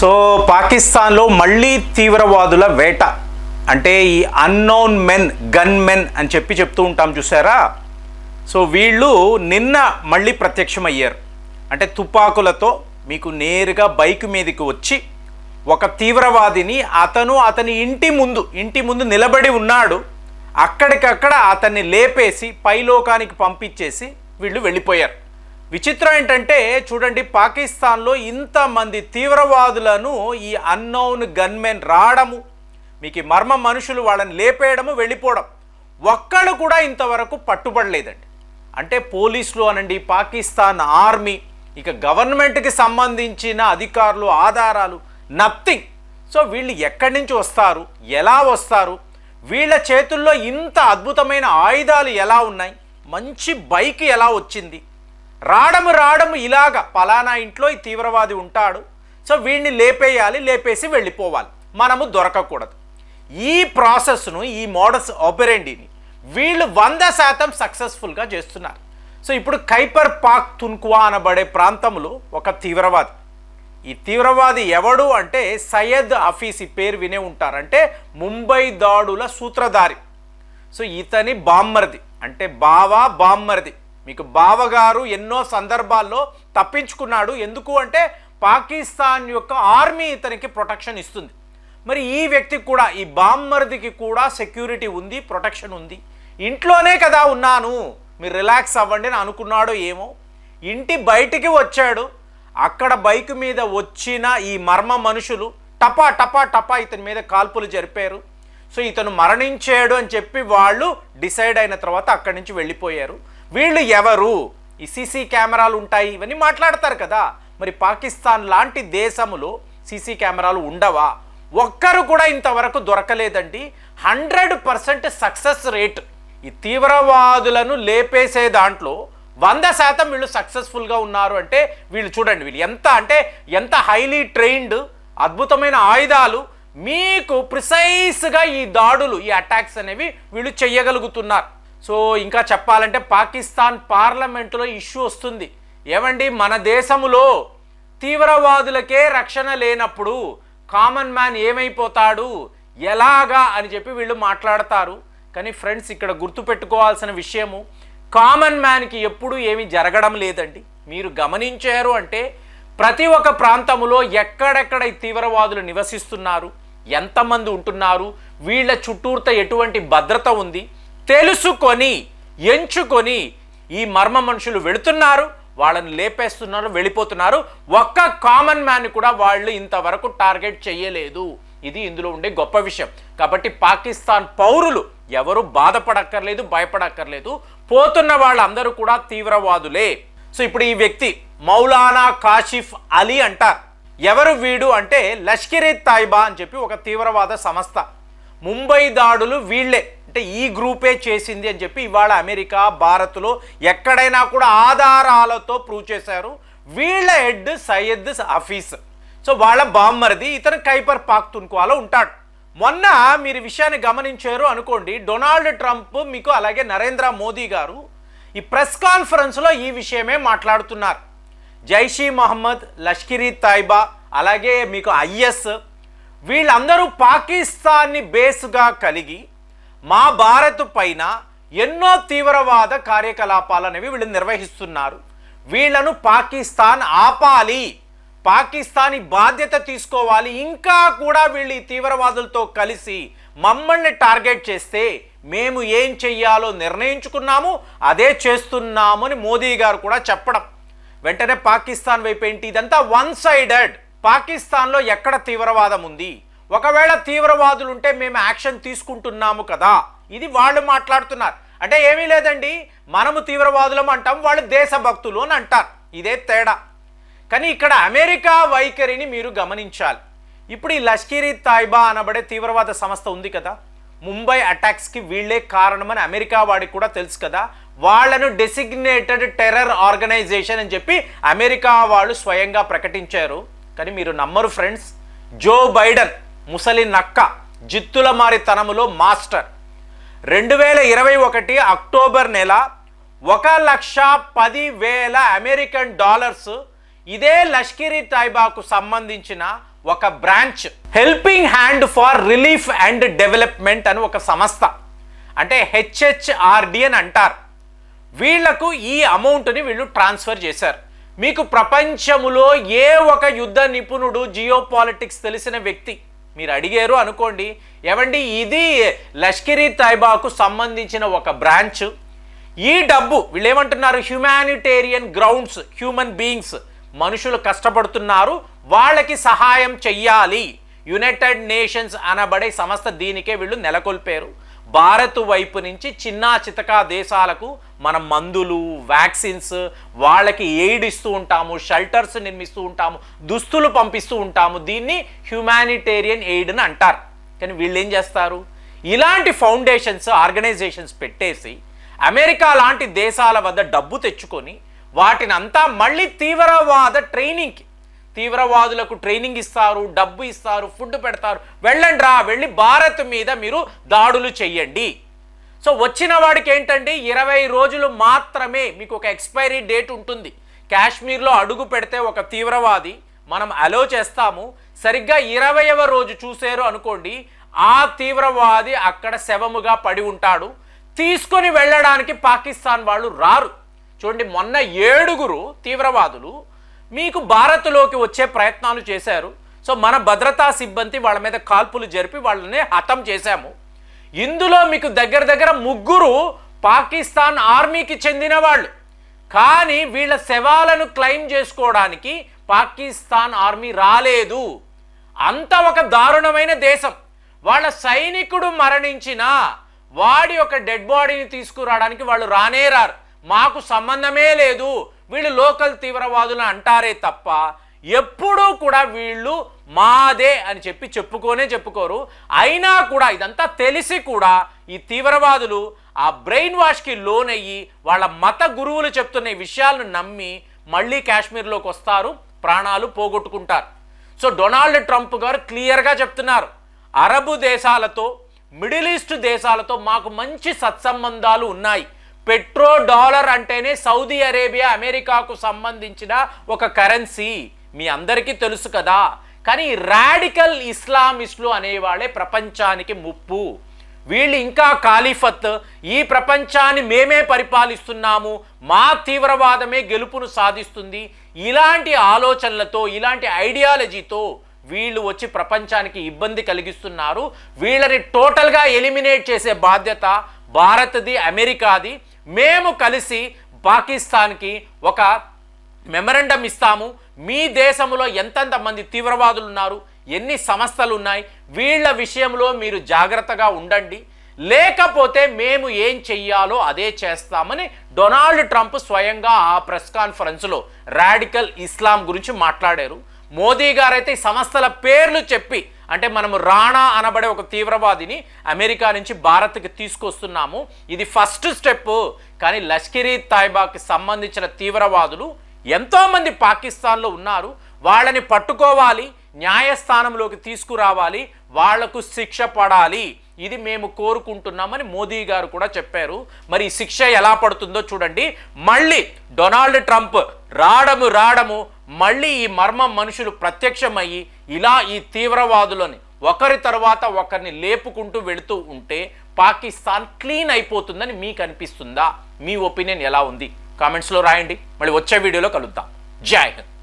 So పాకిస్తాన్లో మళ్ళీ తీవ్రవాదుల వేట, అంటే ఈ అన్నోన్ మెన్, గన్ మెన్ అని చెప్తూ ఉంటాం చూసారా. సో వీళ్ళు నిన్న మళ్ళీ ప్రత్యక్షమయ్యారు. అంటే తుపాకులతో మీకు నేరుగా బైక్ మీదకి వచ్చి ఒక తీవ్రవాదిని అతని ఇంటి ముందు నిలబడి ఉన్నాడు, అక్కడికక్కడ అతన్ని లేపేసి పైలోకానికి పంపించేసి వీళ్ళు వెళ్ళిపోయారు. విచిత్రం ఏంటంటే చూడండి, పాకిస్తాన్లో ఇంతమంది తీవ్రవాదులను ఈ అన్నోన్ గన్మెన్ రావడము, మీకు మర్మ మనుషులు వాళ్ళని లేపేయడము, వెళ్ళిపోవడం, ఒక్కడు కూడా ఇంతవరకు పట్టుబడలేదండి. అంటే పోలీసులు అనండి, పాకిస్తాన్ ఆర్మీ, ఇక గవర్నమెంట్కి సంబంధించిన అధికారులు, ఆధారాలు, నథింగ్. సో వీళ్ళు ఎక్కడి నుంచి వస్తారు, ఎలా వస్తారు, వీళ్ళ చేతుల్లో ఇంత అద్భుతమైన ఆయుధాలు ఎలా ఉన్నాయి, మంచి బైక్ ఎలా వచ్చింది, రావడము ఇలాగా పలానా ఇంట్లో ఈ తీవ్రవాది ఉంటాడు, సో వీడిని లేపేయాలి, లేపేసి వెళ్ళిపోవాలి, మనము దొరకకూడదు. ఈ ప్రాసెస్ను, ఈ మోడస్ ఆపరెండిని వీళ్ళు 100% సక్సెస్ఫుల్గా చేస్తున్నారు. సో ఇప్పుడు ఖైబర్ పఖ్తూన్ఖ్వా అనబడే ప్రాంతంలో ఒక తీవ్రవాది, ఈ తీవ్రవాది ఎవడు అంటే సయ్యద్ హఫీజ్, ఈ పేరు వినే ఉంటారు, అంటే ముంబై దాడుల సూత్రధారి. సో ఇతని బామ్మర్ది, అంటే బామ్మర్ది, మీకు బావగారు ఎన్నో సందర్భాల్లో తప్పించుకున్నాడు. ఎందుకు అంటే పాకిస్తాన్ యొక్క ఆర్మీ ఇతనికి ప్రొటెక్షన్ ఇస్తుంది. మరి ఈ వ్యక్తికి కూడా, ఈ బామ్మర్దికి కూడా సెక్యూరిటీ ఉంది, ప్రొటెక్షన్ ఉంది. ఇంట్లోనే కదా ఉన్నాను, మీరు రిలాక్స్ అవ్వండి అని అనుకున్నాడో ఏమో, ఇంటి బయటికి వచ్చాడు, అక్కడ బైక్ మీద వచ్చిన ఈ మర్మ మనుషులు టపా టపా టపా ఇతని మీద కాల్పులు జరిపారు. సో ఇతను మరణించాడు అని చెప్పి వాళ్ళు డిసైడ్ అయిన తర్వాత అక్కడి నుంచి వెళ్ళిపోయారు. వీళ్ళు ఎవరు, ఈ సీసీ కెమెరాలు ఉంటాయి, ఇవన్నీ మాట్లాడతారు కదా. మరి పాకిస్తాన్ లాంటి దేశములో సీసీ కెమెరాలు ఉండవా? ఒక్కరు కూడా ఇంతవరకు దొరకలేదండి. 100% సక్సెస్ రేట్. ఈ తీవ్రవాదులను లేపేసే దాంట్లో 100% వీళ్ళు సక్సెస్ఫుల్గా ఉన్నారు. అంటే వీళ్ళు చూడండి, వీళ్ళు ఎంత హైలీ ట్రైన్డ్, అద్భుతమైన ఆయుధాలు, మీకు ప్రిసైజ్గా ఈ దాడులు, ఈ అటాక్స్ అనేవి వీళ్ళు చెయ్యగలుగుతున్నారు. సో ఇంకా చెప్పాలంటే పాకిస్తాన్ పార్లమెంటులో ఇష్యూ వస్తుంది, ఏమండి మన దేశంలో తీవ్రవాదులకే రక్షణ లేనప్పుడు కామన్ మ్యాన్ ఏమైపోతాడు, ఎలాగా అని చెప్పి వీళ్ళు మాట్లాడతారు. కానీ ఫ్రెండ్స్, ఇక్కడ గుర్తుపెట్టుకోవాల్సిన విషయము, కామన్ మ్యాన్కి ఎప్పుడూ ఏమీ జరగడం లేదండి. మీరు గమనించారు అంటే ప్రతి ఒక్క ప్రాంతంలో ఎక్కడెక్కడ ఈ తీవ్రవాదులు నివసిస్తున్నారు, ఎంతమంది ఉంటున్నారు, వీళ్ళ చుట్టూర్త ఎటువంటి భద్రత ఉంది తెలుసుకొని, ఎంచుకొని ఈ మర్మ మనుషులు వెళుతున్నారు, వాళ్ళని లేపేస్తున్నారు, వెళ్ళిపోతున్నారు. ఒక్క కామన్ మ్యాన్ కూడా వాళ్ళు ఇంతవరకు టార్గెట్ చేయలేదు. ఇది ఇందులో ఉండే గొప్ప విషయం. కాబట్టి పాకిస్తాన్ పౌరులు ఎవరు బాధపడక్కర్లేదు, భయపడక్కర్లేదు. పోతున్న వాళ్ళందరూ కూడా తీవ్రవాదులే. సో ఇప్పుడు ఈ వ్యక్తి మౌలానా కాషిఫ్ అలీ అంటారు. ఎవరు వీడు అంటే లష్కర్ ఇ తైబా అని చెప్పి ఒక తీవ్రవాద సంస్థ. ముంబై దాడులు వీళ్ళే, అంటే ఈ గ్రూపే చేసింది అని చెప్పి ఇవాళ అమెరికా, భారత్లో ఎక్కడైనా కూడా ఆధారాలతో ప్రూవ్ చేశారు. వీళ్ళ హెడ్ సయ్యద్ హఫీజ్. సో వాళ్ళ బామ్మర్ది ఇతను ఖైబర్ పఖ్తూన్ఖ్వాలో ఉంటాడు. మొన్న మీరు విషయాన్ని గమనించారు అనుకోండి, డొనాల్డ్ ట్రంప్ మీకు అలాగే నరేంద్ర మోదీ గారు ఈ ప్రెస్ కాన్ఫరెన్స్లో ఈ విషయమే మాట్లాడుతున్నారు. జైషీ మహమ్మద్, లష్కర్ ఇ తైబా, అలాగే మీకు ఐఎస్, వీళ్ళందరూ పాకిస్తాన్ని బేస్గా కలిగి మా భారత్ పైన ఎన్నో తీవ్రవాద కార్యకలాపాలు అనేవి వీళ్ళు నిర్వహిస్తున్నారు. వీళ్ళను పాకిస్తాన్ ఆపాలి, పాకిస్తాన్ బాధ్యత తీసుకోవాలి. ఇంకా కూడా వీళ్ళు ఈ తీవ్రవాదులతో కలిసి మమ్మల్ని టార్గెట్ చేస్తే మేము ఏం చెయ్యాలో నిర్ణయించుకున్నాము, అదే చేస్తున్నాము అని మోదీ గారు కూడా చెప్పడం. వెంటనే పాకిస్తాన్ వైపు ఏంటి, ఇదంతా వన్ సైడెడ్. పాకిస్తాన్లో ఎక్కడ తీవ్రవాదం ఉంది, ఒకవేళ తీవ్రవాదులు ఉంటే మేము యాక్షన్ తీసుకుంటున్నాము కదా, ఇది వాళ్ళు మాట్లాడుతున్నారు. అంటే ఏమీ లేదండి, మనము తీవ్రవాదులం అంటాం, వాళ్ళు దేశభక్తులు అని అంటారు. ఇదే తేడా. కానీ ఇక్కడ అమెరికా వైఖరిని మీరు గమనించాలి. ఇప్పుడు ఈ లష్కర్ ఇ తైబా అనబడే తీవ్రవాద సంస్థ ఉంది కదా, ముంబై అటాక్స్కి వీళ్ళే కారణమని అమెరికా వాడికి కూడా తెలుసు కదా. వాళ్ళను డెసిగ్నేటెడ్ టెర్రర్ ఆర్గనైజేషన్ అని చెప్పి అమెరికా వాళ్ళు స్వయంగా ప్రకటించారు. కానీ మీరు నమ్మరు ఫ్రెండ్స్, జో బైడెన్ ముసలి నక్క, జిత్తుల మారితనములో మాస్టర్, 2021 అక్టోబర్ నెల 1,10,000 అమెరికన్ డాలర్స్ ఇదే లష్కర్ ఇ తైబాకు సంబంధించిన ఒక branch helping hand for relief and development అని ఒక సంస్థ, అంటే HHRD అని అంటారు. వీళ్లకు ఈ అమౌంట్ని వీళ్ళు ట్రాన్స్ఫర్ చేశారు. మీకు ప్రపంచములో ఏ ఒక యుద్ధ నిపుణుడు, జియో పాలిటిక్స్ తెలిసిన వ్యక్తి మీరు అడిగారు అనుకోండి, ఏవండి ఇది లష్కరీ తైబాకు సంబంధించిన ఒక బ్రాంచ్, ఈ డబ్బు వీళ్ళు ఏమంటున్నారు, హ్యుమానిటేరియన్ గ్రౌండ్స్, హ్యూమన్ బీయింగ్స్, మనుషులు కష్టపడుతున్నారు, వాళ్ళకి సహాయం చెయ్యాలి, యునైటెడ్ నేషన్స్ అనబడే సంస్థ దీనికే వీళ్ళు నెలకొల్పారు. భారత్ వైపు నుంచి చిన్నా చితకా దేశాలకు మనం మందులు, వ్యాక్సిన్స్, వాళ్ళకి ఎయిడ్ ఇస్తూ ఉంటాము, షెల్టర్స్ నిర్మిస్తూ ఉంటాము, దుస్తులు పంపిస్తూ ఉంటాము. దీన్ని హ్యుమానిటేరియన్ ఎయిడ్ అని అంటారు. కానీ వీళ్ళు ఏం చేస్తారు, ఇలాంటి ఫౌండేషన్స్, ఆర్గనైజేషన్స్ పెట్టేసి అమెరికా లాంటి దేశాల వద్ద డబ్బు తెచ్చుకొని వాటిని అంతా మళ్ళీ తీవ్రవాద ట్రైనింగ్కి, తీవ్రవాదులకు ట్రైనింగ్ ఇస్తారు, డబ్బు ఇస్తారు, ఫుడ్ పెడతారు, వెళ్ళండి రా, వెళ్ళి భారత్ మీద మీరు దాడులు చెయ్యండి. సో వచ్చిన వాడికి ఏంటండి, 20 రోజులు మాత్రమే మీకు ఒక ఎక్స్పైరీ డేట్ ఉంటుంది. కాశ్మీర్లో అడుగు పెడితే ఒక తీవ్రవాది మనం అలో చేస్తాము, సరిగ్గా 20వ రోజు చూసారు అనుకోండి, ఆ తీవ్రవాది అక్కడ శవముగా పడి ఉంటాడు. తీసుకొని వెళ్ళడానికి పాకిస్తాన్ వాళ్ళు రారు. చూడండి, మొన్న 7 తీవ్రవాదులు మీకు భారత్లోకి వచ్చే ప్రయత్నాలు చేశారు. సో మన భద్రతా సిబ్బంది వాళ్ళ మీద కాల్పులు జరిపి వాళ్ళని హతం చేశాము. ఇందులో మీకు దగ్గర దగ్గర 3 పాకిస్తాన్ ఆర్మీకి చెందిన వాళ్ళు. కానీ వీళ్ళ శవాలను క్లెయిమ్ చేసుకోవడానికి పాకిస్తాన్ ఆర్మీ రాలేదు. అంత ఒక దారుణమైన దేశం. వాళ్ళ సైనికుడు మరణించినా వాడి యొక్క డెడ్ బాడీని తీసుకురావడానికి వాళ్ళు రానేరారు. మాకు సంబంధమే లేదు, వీళ్ళు లోకల్ తీవ్రవాదులు అంటారే తప్ప ఎప్పుడూ కూడా వీళ్ళు మాదే అని చెప్పుకోరు. అయినా కూడా ఇదంతా తెలిసి కూడా ఈ తీవ్రవాదులు ఆ బ్రెయిన్ వాష్కి లోనయ్యి వాళ్ళ మత గురువులు చెప్తున్న ఈ విషయాలను నమ్మి మళ్ళీ కాశ్మీర్లోకి వస్తారు, ప్రాణాలు పోగొట్టుకుంటారు. సో డొనాల్డ్ ట్రంప్ గారు క్లియర్గా చెప్తున్నారు, అరబు దేశాలతో, మిడిల్ ఈస్ట్ దేశాలతో మాకు మంచి సత్సంబంధాలు ఉన్నాయి. పెట్రో డాలర్ అంటేనే సౌదీ అరేబియా, అమెరికాకు సంబంధించిన ఒక కరెన్సీ, మీ అందరికీ తెలుసు కదా. కానీ రాడికల్ ఇస్లామిస్టులు అనేవాళ్ళే ప్రపంచానికి ముప్పు. వీళ్ళు ఇంకా ఖాలిఫత్, ఈ ప్రపంచాన్ని మేమే పరిపాలిస్తున్నాము, మా తీవ్రవాదమే గెలుపును సాధిస్తుంది, ఇలాంటి ఆలోచనలతో, ఇలాంటి ఐడియాలజీతో వీళ్ళు వచ్చి ప్రపంచానికి ఇబ్బంది కలిగిస్తున్నారు. వీళ్ళని టోటల్గా ఎలిమినేట్ చేసే బాధ్యత భారత్ది, అమెరికాది. మేము కలిసి పాకిస్తాన్కి ఒక మెమరండం ఇస్తాము, మీ దేశంలో ఎంతెంత మంది తీవ్రవాదులు ఉన్నారు, ఎన్ని సంస్థలు ఉన్నాయి, వీళ్ళ విషయంలో మీరు జాగ్రత్తగా ఉండండి, లేకపోతే మేము ఏం చెయ్యాలో అదే చేస్తామని డొనాల్డ్ ట్రంప్ స్వయంగా ఆ ప్రెస్ కాన్ఫరెన్స్లో రాడికల్ ఇస్లాం గురించి మాట్లాడారు. మోదీ గారైతే ఈ సంస్థల పేర్లు చెప్పి, అంటే మనము రాణా అనబడే ఒక తీవ్రవాదిని అమెరికా నుంచి భారత్కి తీసుకొస్తున్నాము, ఇది ఫస్ట్ స్టెప్. కానీ లష్కరీ తైబాకి సంబంధించిన తీవ్రవాదులు ఎంతోమంది పాకిస్తాన్లో ఉన్నారు, వాళ్ళని పట్టుకోవాలి, న్యాయస్థానంలోకి తీసుకురావాలి, వాళ్లకు శిక్ష పడాలి, ఇది మేము కోరుకుంటున్నామని మోదీ గారు కూడా చెప్పారు. మరి ఈ శిక్ష ఎలా పడుతుందో చూడండి. మళ్ళీ డొనాల్డ్ ట్రంప్ రావడము మళ్ళీ ఈ మర్మం మనుషులు ప్రత్యక్షమయ్యి ఇలా ఈ తీవ్రవాదులని ఒకరి తర్వాత ఒకరిని లేపుకుంటూ వెళుతూ ఉంటే పాకిస్తాన్ క్లీన్ అయిపోతుందని మీకు అనిపిస్తుందా? మీ ఒపీనియన్ ఎలా ఉంది? కామెంట్స్లో రాయండి. మళ్ళీ వచ్చే వీడియోలో కలుద్దాం. జై హింద్.